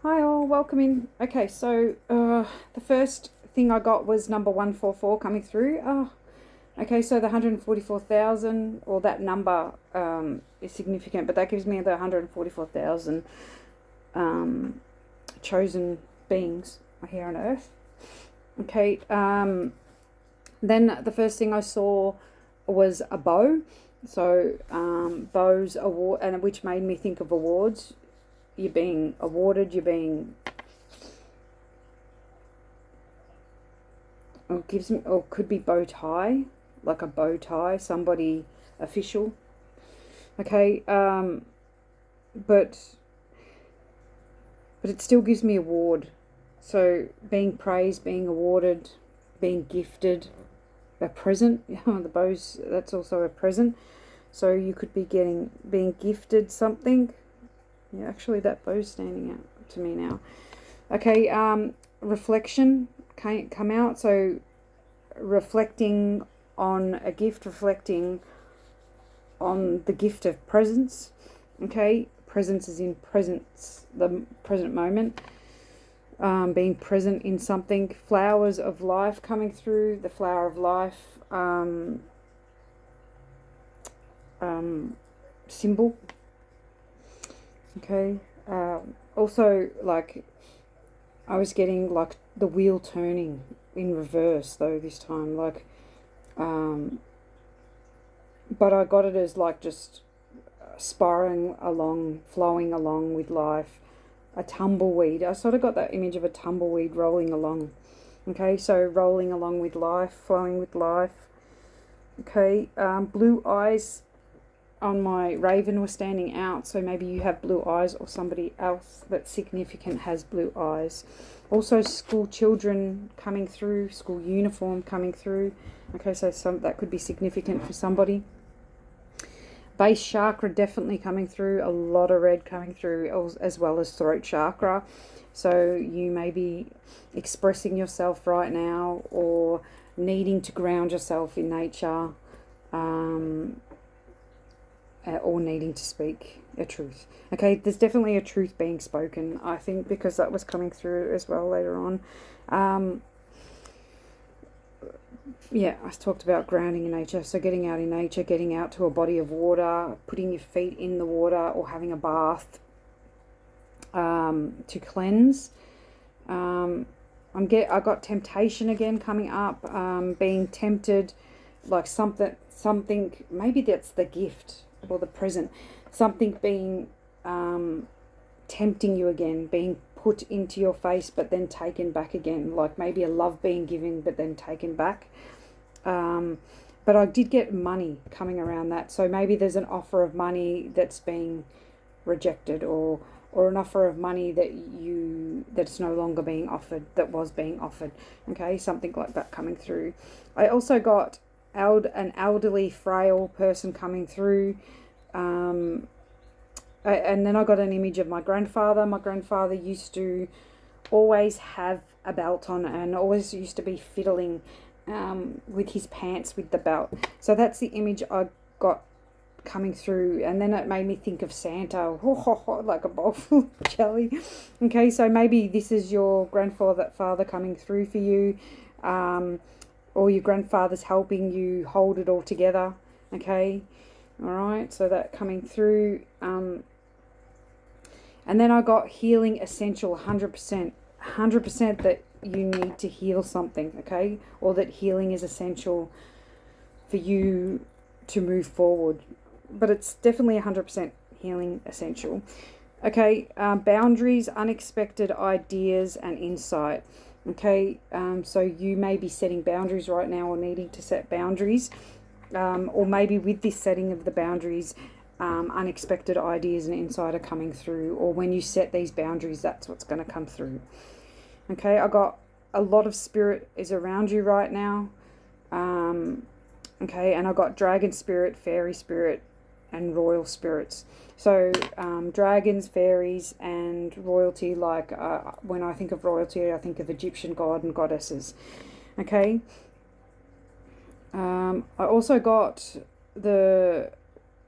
Hi all, welcome in. Okay, so the first thing I got was number 144 coming through. Okay, so the 144,000, or that number is significant, but that gives me the 144,000 chosen beings here on earth. Okay, then the first thing I saw was a bow. So bows award, and which made me think of awards. You're being awarded, you're being, or gives me, or could be bow tie, like a bow tie, somebody official. Okay, but it still gives me award. So being praised, being awarded, being gifted, a present. The bows, that's also a present. So you could be being gifted something. Yeah, actually that bow's standing out to me now. Okay, reflection come out. So reflecting on a gift, reflecting on the gift of presence. Okay, presence is in presence, the present moment. Being present in something. Flowers of life coming through, the flower of life symbol. Okay, also, like, I was getting like the wheel turning in reverse though this time, like, but I got it as like just spiraling along, flowing along with life. A tumbleweed, I sort of got that image of a tumbleweed rolling along. Okay, so rolling along with life, flowing with life. Okay, blue eyes on my raven was standing out, so maybe you have blue eyes, or somebody else that's significant has blue eyes. Also school children coming through, school uniform coming through. Okay, so that could be significant for somebody. Base chakra definitely coming through, a lot of red coming through, as well as throat chakra. So you may be expressing yourself right now, or needing to ground yourself in nature, or needing to speak a truth. Okay, there's definitely a truth being spoken, I think, because that was coming through as well later on. Yeah, I talked about grounding in nature, so getting out in nature, getting out to a body of water, putting your feet in the water, or having a bath to cleanse. I got temptation again coming up, being tempted, like something, maybe that's the gift or the present, something being tempting you again, being put into your face but then taken back again, like maybe a love being given but then taken back. But I did get money coming around that, so maybe there's an offer of money that's being rejected, or an offer of money that's no longer being offered, that was being offered. Okay, something like that coming through. I also got an elderly, frail person coming through, and then I got an image of my grandfather. My grandfather used to always have a belt on, and always used to be fiddling with his pants with the belt. So that's the image I got coming through, and then it made me think of Santa, like a bowl full of jelly. Okay, so maybe this is your father coming through for you, or your grandfather's helping you hold it all together. Okay, all right, so that coming through. And then I got healing essential, 100%, 100% that you need to heal something, okay, or that healing is essential for you to move forward. But it's definitely 100% healing essential. Okay, boundaries, unexpected ideas, and insight. Okay, so you may be setting boundaries right now, or needing to set boundaries, or maybe with this setting of the boundaries, unexpected ideas and insight are coming through, or when you set these boundaries, that's what's going to come through. Okay, I got a lot of spirit is around you right now. Okay, and I got dragon spirit, fairy spirit, and royal spirits. So dragons, fairies, and royalty, like when I think of royalty, I think of Egyptian god and goddesses. Okay. I also got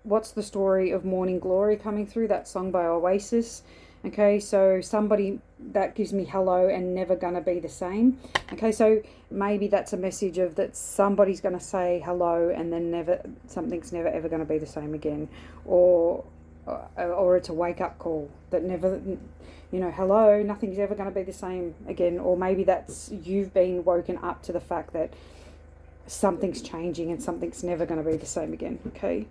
What's the Story of Morning Glory coming through, that song by Oasis. Okay, so somebody that gives me hello and never gonna be the same. Okay, so maybe that's a message of that somebody's gonna say hello and then something's never ever gonna be the same again, or it's a wake up call that never, hello, nothing's ever gonna be the same again, or maybe that's you've been woken up to the fact that something's changing and something's never gonna be the same again. Okay.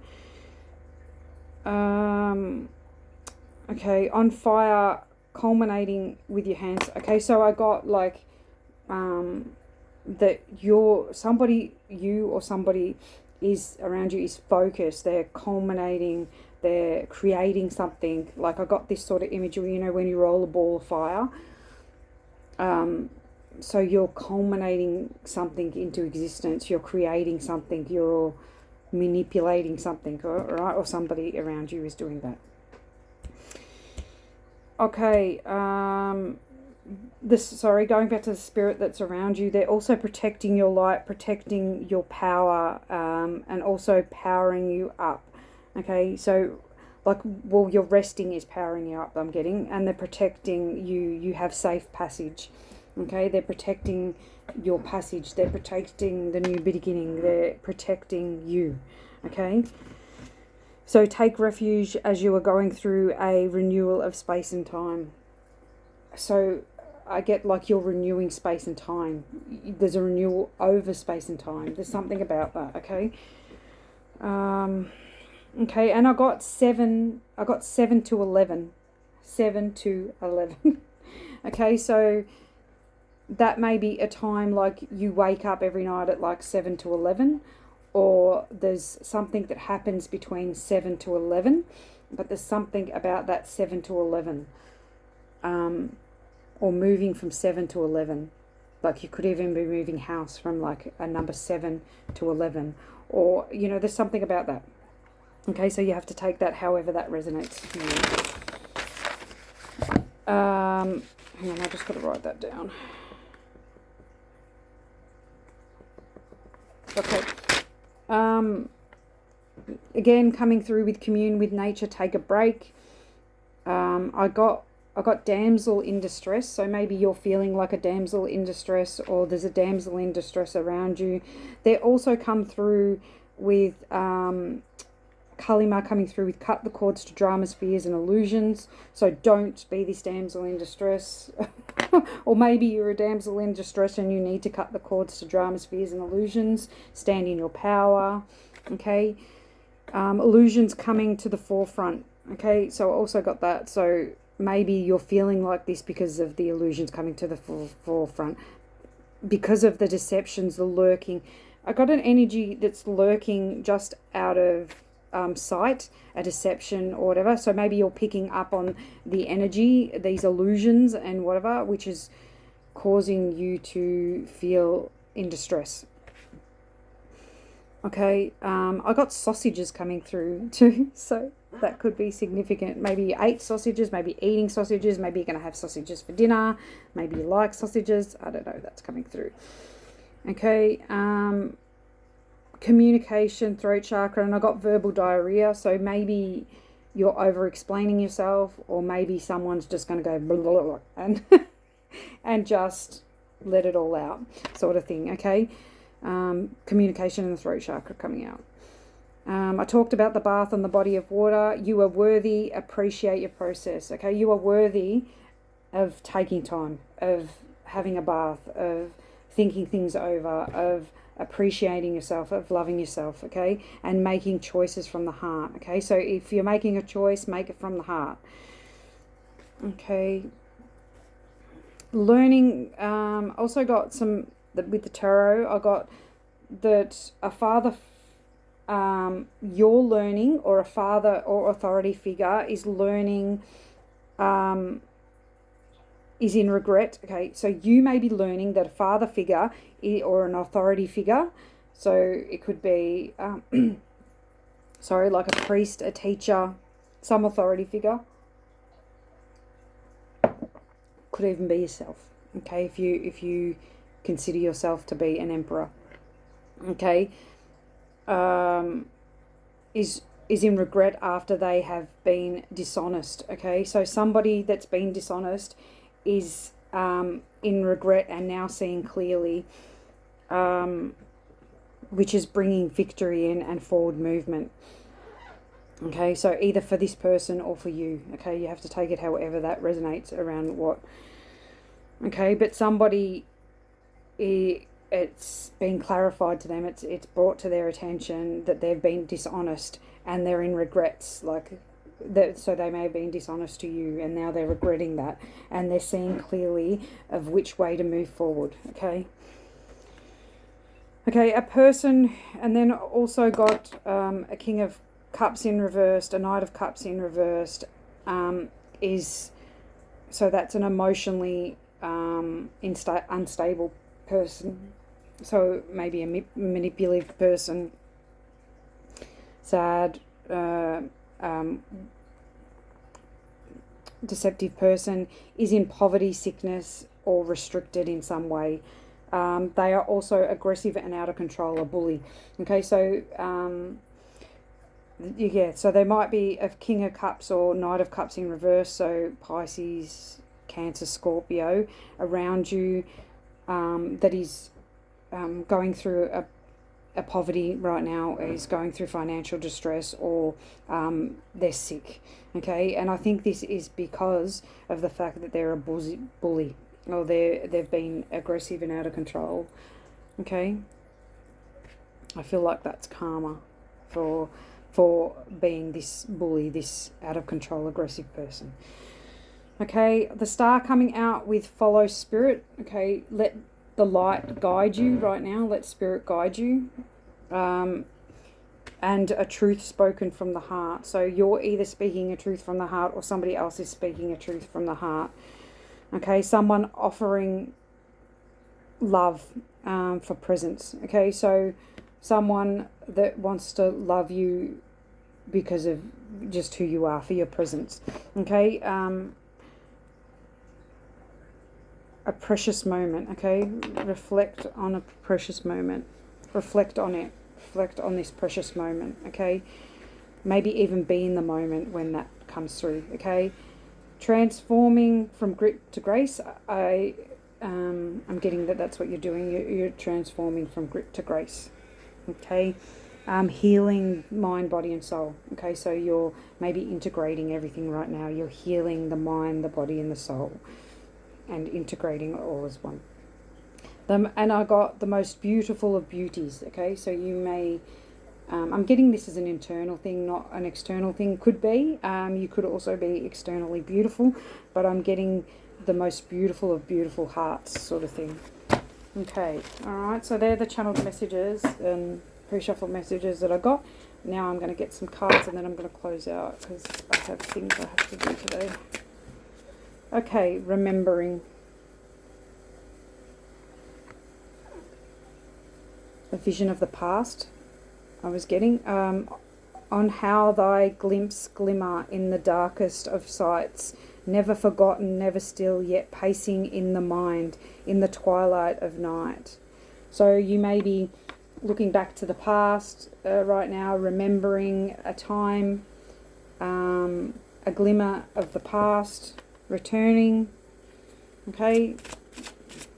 Okay, on fire, culminating with your hands. Okay, so I got like that you or somebody is around you is focused. They're culminating. They're creating something. Like I got this sort of imagery, when you roll a ball of fire. So you're culminating something into existence. You're creating something. You're manipulating something, right? Or somebody around you is doing that. Okay, going back to the spirit that's around you, they're also protecting your light, protecting your power, and also powering you up. Okay, so your resting is powering you up, I'm getting, and they're protecting you. You have safe passage. Okay, they're protecting your passage. They're protecting the new beginning. They're protecting you. Okay. So take refuge as you are going through a renewal of space and time. So I get like you're renewing space and time. There's a renewal over space and time. There's something about that, okay? Okay, and I got 7 to 11. 7 to 11. Okay, so that may be a time like you wake up every night at like 7 to 11. Or there's something that happens between 7 to 11, but there's something about that 7 to 11, or moving from 7 to 11. Like you could even be moving house from like a number 7 to 11, or, there's something about that. Okay, so you have to take that however that resonates for you. Hang on, I just got to write that down. Okay. Again, coming through with commune with nature, take a break. I got damsel in distress, so maybe you're feeling like a damsel in distress, or there's a damsel in distress around you. They also come through with Kalima coming through with cut the cords to dramas, fears and illusions. So don't be this damsel in distress. Or maybe you're a damsel in distress and you need to cut the cords to dramas, fears and illusions. Stand in your power. Okay. Illusions coming to the forefront. Okay, so I also got that. So maybe you're feeling like this because of the illusions coming to the forefront. Because of the deceptions, the lurking. I got an energy that's lurking just out of sight, a deception or whatever. So maybe you're picking up on the energy, these illusions and whatever, which is causing you to feel in distress. Okay, I got sausages coming through too, so that could be significant. Maybe you ate sausages, maybe eating sausages, maybe you're going to have sausages for dinner, maybe you like sausages, I don't know, that's coming through. Okay, communication, throat chakra, and I got verbal diarrhea, so maybe you're over explaining yourself, or maybe someone's just going to go blah, blah, blah, and and just let it all out, sort of thing. Okay, communication and the throat chakra coming out. I talked about the bath and the body of water. You are worthy. Appreciate your process. Okay, you are worthy of taking time, of having a bath, of thinking things over, of appreciating yourself, of loving yourself, okay, and making choices from the heart. Okay, so if you're making a choice, make it from the heart. Okay, learning. Also got some with the tarot. I got that a father, you're learning, or a father or authority figure is learning, is in regret. Okay, so you may be learning that a father figure or an authority figure, so it could be like a priest, a teacher, some authority figure, could even be yourself. Okay, if you consider yourself to be an emperor, okay, is is in regret after they have been dishonest. Okay, so somebody that's been dishonest is in regret and now seeing clearly, which is bringing victory in and forward movement. Okay, so either for this person or for you. Okay, you have to take it however that resonates around what. Okay, but somebody, it's been clarified to them, it's brought to their attention that they've been dishonest and they're in regrets, like that. So they may have been dishonest to you and now they're regretting that, and they're seeing clearly of which way to move forward. Okay, a person, and then also got a King of Cups in reversed, a Knight of Cups in reversed, is, so that's an emotionally unstable person. So maybe a manipulative person, sad, deceptive person, is in poverty, sickness, or restricted in some way. They are also aggressive and out of control, a bully. Okay, so so they might be a King of Cups or Knight of Cups in reverse, so Pisces, Cancer, Scorpio around you, that is going through a poverty right now, is going through financial distress, or they're sick. Okay, and I think this is because of the fact that they're a bully, or they've been aggressive and out of control. Okay, I feel like that's karma for being this bully, this out of control, aggressive person. Okay, the star coming out with follow spirit. Okay, let the light guide you right now. Let spirit guide you. And a truth spoken from the heart. So you're either speaking a truth from the heart or somebody else is speaking a truth from the heart. Okay, someone offering love for presence. Okay, so someone that wants to love you because of just who you are, for your presence. Okay, a precious moment. Okay, reflect on a precious moment. Reflect on it. Reflect on this precious moment. Okay, maybe even be in the moment when that comes through. Okay, transforming from grit to grace. I'm getting that's what you're doing. You're transforming from grit to grace. Okay, healing mind, body, and soul. Okay, so you're maybe integrating everything right now. You're healing the mind, the body, and the soul, and integrating it all as one. And I got the most beautiful of beauties. Okay, so you may, I'm getting this as an internal thing, not an external thing. Could be, you could also be externally beautiful, but I'm getting the most beautiful of beautiful hearts sort of thing. Okay, alright, so they're the channeled messages and pre-shuffled messages that I got. Now I'm going to get some cards and then I'm going to close out because I have things I have to do today. Okay, remembering. A vision of the past I was getting. On how thy glimpse glimmer in the darkest of sights, never forgotten, never still, yet pacing in the mind, in the twilight of night. So you may be looking back to the past right now, remembering a time, a glimmer of the past, returning, okay,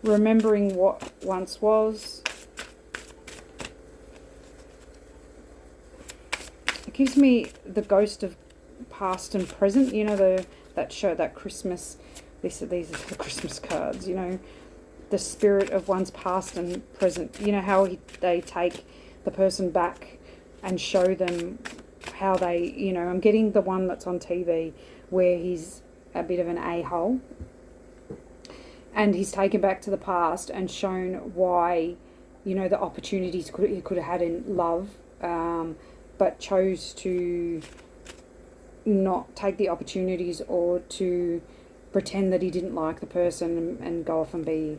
remembering what once was. It gives me the ghost of past and present, you know, that show, that Christmas, these are the Christmas cards, you know, the spirit of one's past and present, you know, how they take the person back and show them how they, you know, I'm getting the one that's on TV where he's a bit of an a-hole and he's taken back to the past and shown why, you know, the opportunities he could have had in love, but chose to not take the opportunities or to pretend that he didn't like the person and go off and be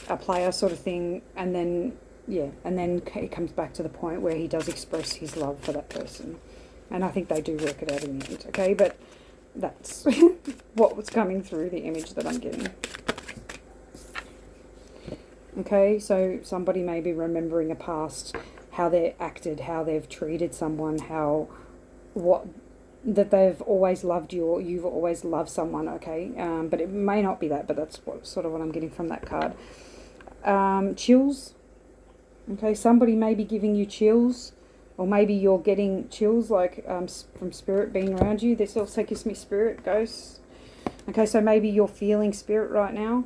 a player sort of thing. And then, yeah, and then it comes back to the point where he does express his love for that person. And I think they do work it out in the end, okay? But that's what was coming through the image that I'm getting. Okay, so somebody may be remembering a past, how they acted, how they've treated someone, how that they've always loved you, or you've always loved someone, okay? But it may not be that, but that's sort of what I'm getting from that card. Chills. Okay, somebody may be giving you chills, or maybe you're getting chills, like from spirit being around you. This also gives me spirit, ghosts. Okay, so maybe you're feeling spirit right now,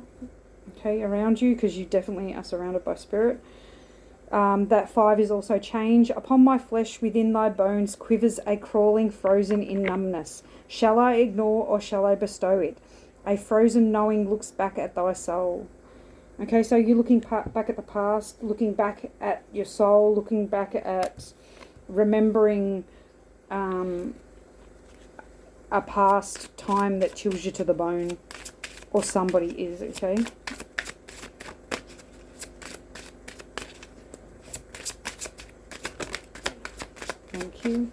okay, around you, because you definitely are surrounded by spirit. That 5 is also change. Upon my flesh within thy bones quivers a crawling frozen in numbness. Shall I ignore or shall I bestow it? A frozen knowing looks back at thy soul. Okay, so you're looking back at the past, looking back at your soul, looking back at remembering a past time that chills you to the bone, or somebody is, okay? Thank you.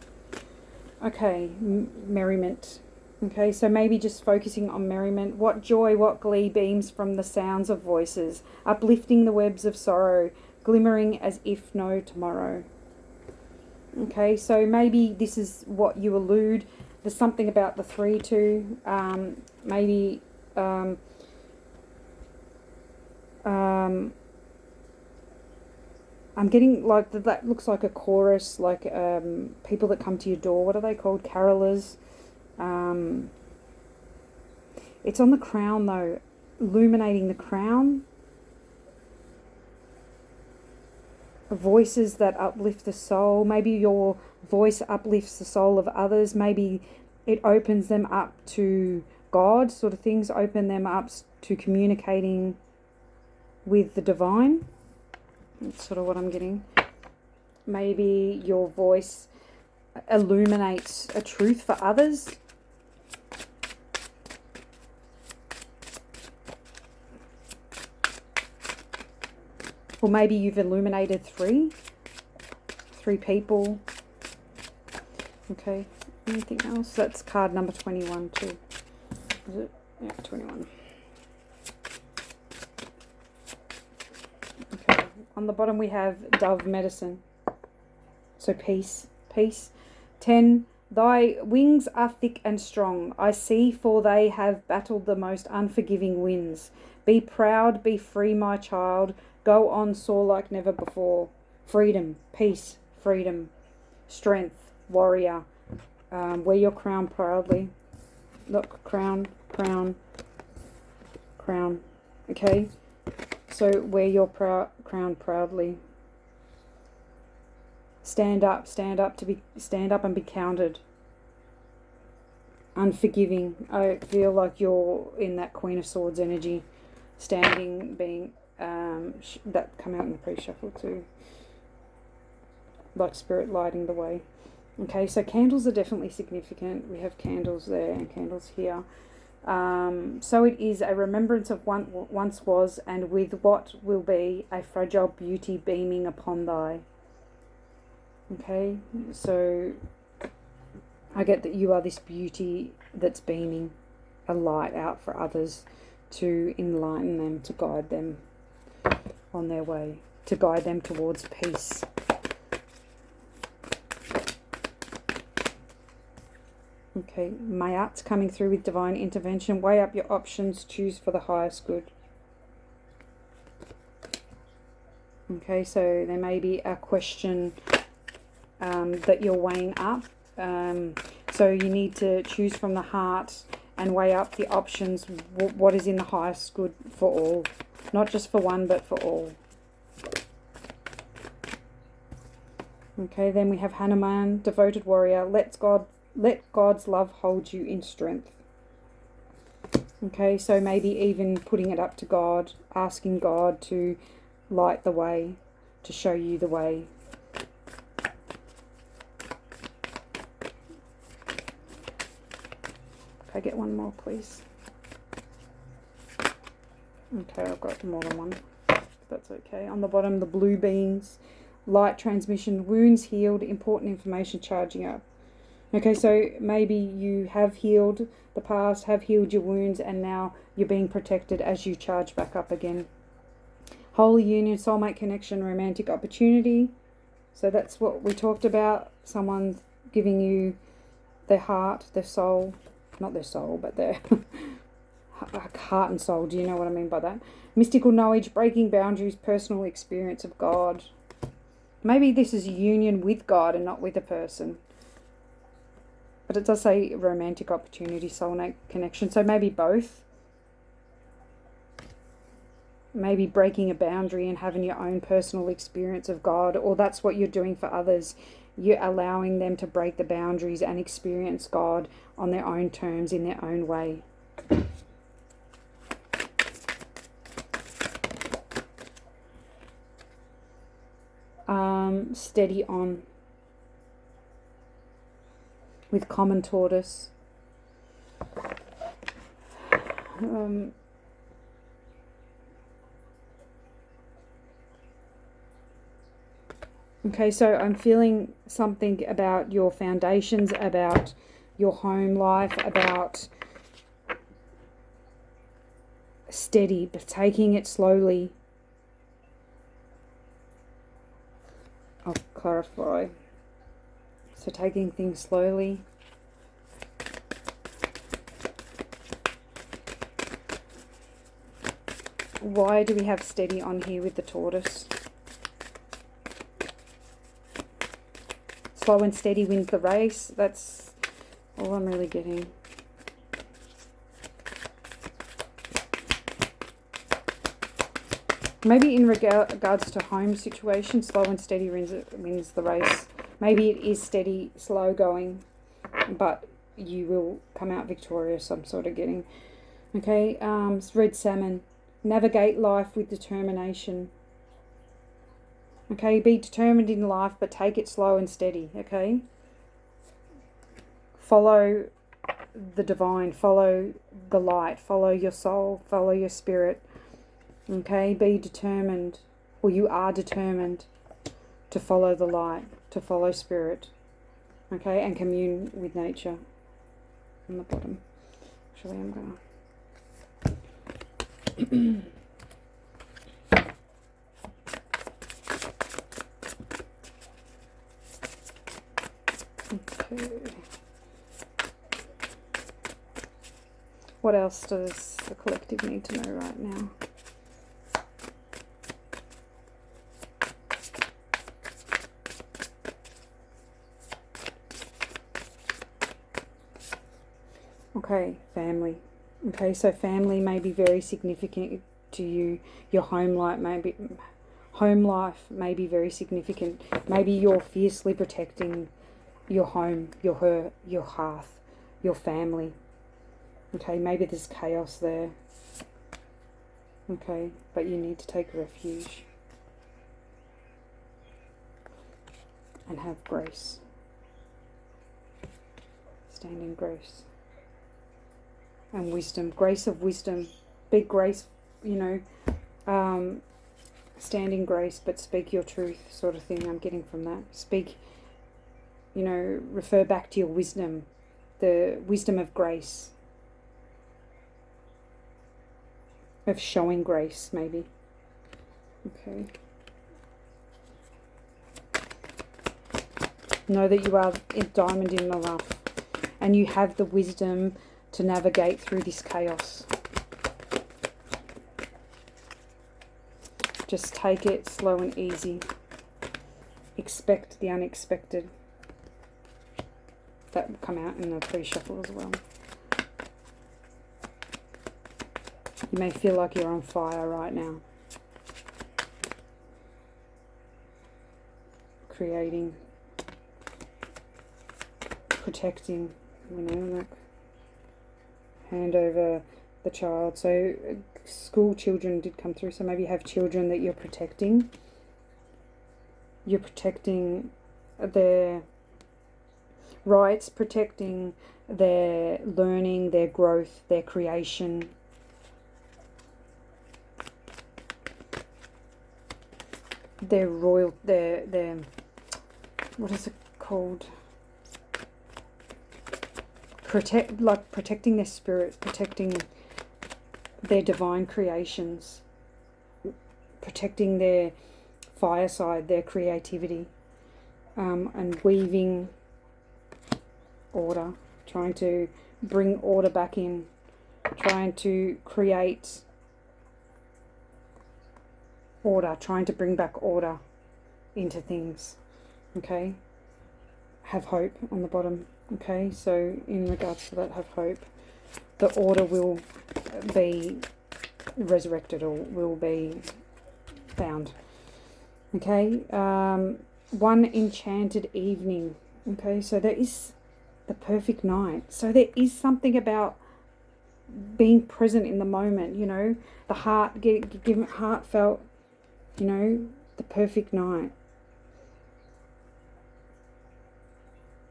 Okay, merriment. Okay, so maybe just focusing on merriment. What joy, what glee beams from the sounds of voices, uplifting the webs of sorrow, glimmering as if no tomorrow. Okay, so maybe this is what you allude. There's something about the 3 too. Maybe I'm getting like that looks like a chorus, like people that come to your door. What are they called? Carolers. It's on the crown though, illuminating the crown. Voices that uplift the soul. Maybe your voice uplifts the soul of others. Maybe it opens them up to God, sort of things. Open them up to communicating with the divine. That's sort of what I'm getting. Maybe your voice illuminates a truth for others. Or maybe you've illuminated three people. Okay, anything else? That's card number 21 too. Is it? Yeah, 21. Okay, on the bottom we have dove medicine. So peace, peace. 10, thy wings are thick and strong. I see, for they have battled the most unforgiving winds. Be proud, be free, my child. Go on, soar like never before. Freedom, peace, freedom, strength, warrior. Wear your crown proudly. Look, crown, crown, crown. Okay, so wear your crown proudly. Stand up and be counted. Unforgiving. I feel like you're in that Queen of Swords energy. Standing, being that come out in the pre-shuffle too, like spirit lighting the way. Okay, so candles are definitely significant. We have candles there and candles here. So it is a remembrance of what once was, and with what will be, a fragile beauty beaming upon thy. Okay, so I get that you are this beauty that's beaming a light out for others, to enlighten them, to guide them on their way, to guide them towards peace. Okay, Mayat's coming through with divine intervention. Weigh up your options, choose for the highest good. Okay, so there may be a question that you're weighing up. So you need to choose from the heart and weigh up the options, what is in the highest good for all. Not just for one, but for all. Okay, then we have Hanuman, devoted warrior. Let God's love hold you in strength. Okay, so maybe even putting it up to God, asking God to light the way, to show you the way. Can I get one more, please? Okay, I've got more than one. That's okay. On the bottom, the blue beans, light transmission, wounds healed, important information charging up. Okay, so maybe you have healed the past, have healed your wounds, and now you're being protected as you charge back up again. Holy union, soulmate connection, romantic opportunity. So that's what we talked about. Someone giving you their heart, their soul, not their soul, but their heart and soul. Do you know what I mean by that? Mystical knowledge, breaking boundaries, personal experience of God. Maybe this is a union with God and not with a person. But it does say romantic opportunity, soulmate connection. So maybe both. Maybe breaking a boundary and having your own personal experience of God, or that's what you're doing for others. You're allowing them to break the boundaries and experience God on their own terms, in their own way. Steady on with common tortoise. Okay, so I'm feeling something about your foundations, about your home life, about steady, but taking it slowly. I'll clarify. So taking things slowly. Why do we have steady on here with the tortoise? Slow and steady wins the race. That's all I'm really getting. Maybe in regards to home situation, slow and steady wins the race. Maybe it is steady, slow going, but you will come out victorious, I'm sort of getting. Okay, red salmon. Navigate life with determination. Okay, be determined in life, but take it slow and steady, okay? Follow the divine, follow the light, follow your soul, follow your spirit. Okay, be determined, or you are determined to follow the light, to follow spirit, okay, and commune with nature. On the bottom. Actually, I'm going to... Okay. What else does the collective need to know right now? Okay, family. Okay, so family may be very significant to you. Your home life may be very significant. Maybe you're fiercely protecting your home, your hearth, your family. Okay, maybe there's chaos there. Okay, but you need to take refuge and have grace. Stand in grace. And wisdom, grace of wisdom, big grace, stand in grace, but speak your truth, sort of thing I'm getting from that. Speak, refer back to your wisdom, the wisdom of grace, of showing grace, maybe. Okay. Know that you are a diamond in the rough, and you have the wisdom to navigate through this chaos. Just take it slow and easy. Expect the unexpected. That will come out in the pre-shuffle as well. You may feel like you're on fire right now. Creating, protecting, like hand over the child. So school children did come through, so maybe you have children that you're protecting. You're protecting their rights, protecting their learning, their growth, their creation. Their what is it called? Protecting their spirit, protecting their divine creations, protecting their fireside, their creativity, and weaving order, trying to bring order back in, trying to create order, trying to bring back order into things. Okay, have hope on the bottom. Okay, so in regards to that, have hope. The order will be resurrected or will be found. Okay, one enchanted evening. Okay, so there is the perfect night. So there is something about being present in the moment, you know, the heart, give heartfelt, you know, the perfect night.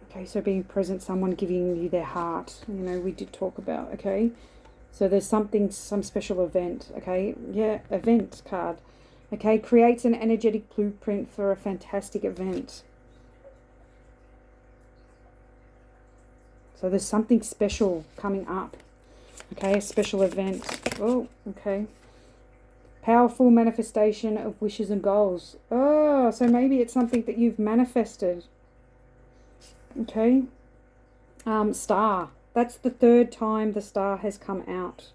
Okay, so being present, someone giving you their heart, you know, we did talk about, okay. So there's something, some special event, okay. Yeah, event card. Okay, creates an energetic blueprint for a fantastic event. So there's something special coming up. Okay, a special event. Oh, okay. Powerful manifestation of wishes and goals. Oh, so maybe it's something that you've manifested. Okay. Star. That's the third time the star has come out.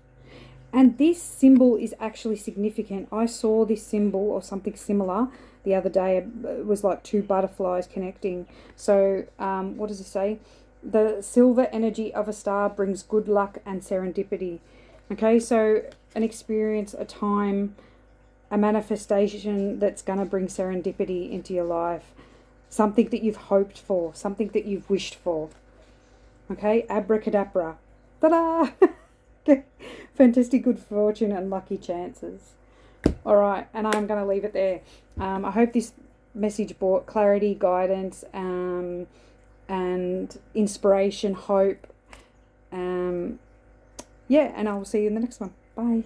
And this symbol is actually significant. I saw this symbol or something similar the other day. It was like two butterflies connecting. So what does it say? The silver energy of a star brings good luck and serendipity. Okay, so an experience, a time, a manifestation that's going to bring serendipity into your life. Something that you've hoped for, something that you've wished for. Okay, abracadabra. Ta-da! Fantastic good fortune and lucky chances. All right, and I'm going to leave it there. I hope this message brought clarity, guidance, and inspiration, hope. Yeah, and I will see you in the next one. Bye.